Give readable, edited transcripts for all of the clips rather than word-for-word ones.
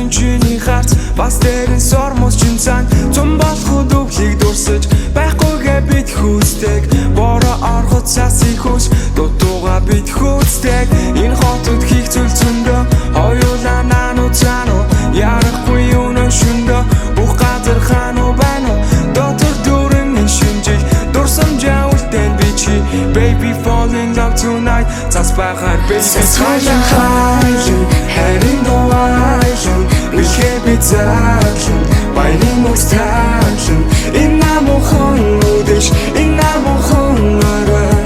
Хайсан чиний харц бас дээрэн сормос чин цан Зум болоход өглийг дурсаж Байхгүйгээ бид хүсдэг Бороо орхот сасыг хүс Дутууга бид хүсдэг Энэ хотод хийх зүйл зөндөө Хоёулаа нану цану Ярахгүй юунан шүндөө Бүх газар хану байну Дотор дүүрэн энэ шинжиг Дурсамжаа үлдэн би чи Baby fall in love tonight Цас байхаар baby Сасхайлан хайлан Харин дуайлан Үлхээ би заалан Баярын мөстайлан Энэ намухан үдэш Энэ намухан арай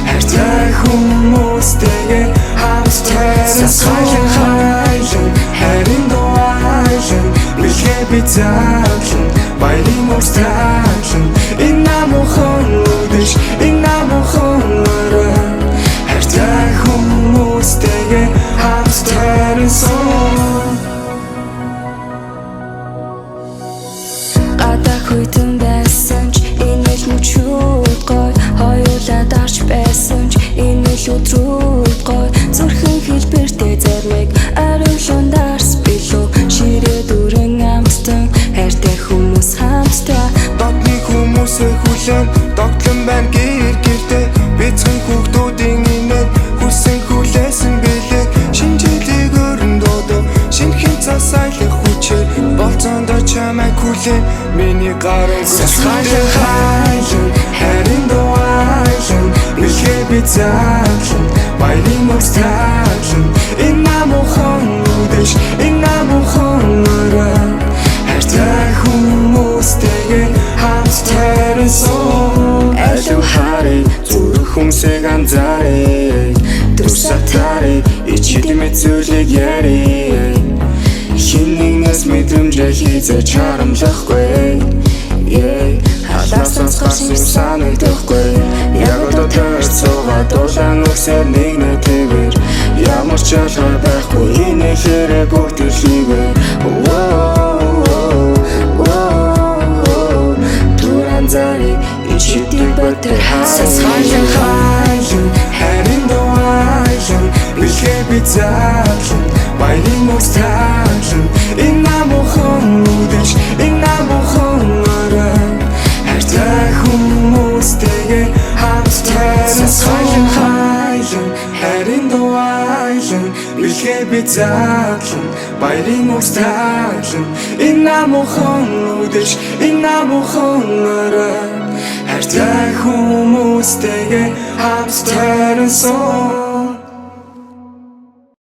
Хайртай хүмүүстэйгээ хамтдаа Сасхайлан хайлан Харин дуайлан Үлхээ би заалан Баярын мөстайлан Энэ намухан үдэш Энэ намухан арай Хайртай хүмүүстэйгээ хамтдаа Гадаа хүйтэн байсан ч энэ л мөчүүд гой Хоёулаа дарч байсан ч энэ л өдрүүд гой Зүрхэн хэлбэртэй зармиг ариулан дарс билүү Ширээ дүрэн амтан хайртай хүмүүс хамтдаа Дотны хүмүүсээ хүлэн Догтлон байна гэр гэртээ Бицхэн хүүхдүүдийн инээд Хүсэн хүлээсэн билээ Шинжилийг өрн дуудав Шинхэн цас айлах хүчээр Болцоондоо чамайг хүлээн Миний гаран Сасхайлан хайлан Харин дуайлан Үлхээ би заалан Баярын мөстайлан Энэ намухан үдэш Энэ намухан арай Хайртай хүмүүстэйгээ хамтдаа Алуу харыг зүрх хүмсэг анзаарыг Дүрсатарыг ичидмэт зүйлийг ярий Хин нэгнээс мэдрэмжээ хийзээ чарамлахгүй Халаас сонсгосон санагдахгүй Яг одоо төрс суугаад дуулан өгсээр нэгнэ тэгэр Ямар ч ялгаа байхгүй энэ хэрэг бүгд илийгээр Туран зарыг ичидийг бэтэр Сасхайлан хайлан Харин дуайлан Үлхээ би заалан Баярын мөстайлан Энэ намухан үдэш Энэ намухан арай Хайртай хүмүүстэйгээ хамтдаа Сасхайлан хайлан Харин дуайлан Үлхээ би заалан Баярын мөстайлан Энэ намухан үдэш Энэ намухан арай Хайртай хүмүүстэйгээ хамтдаа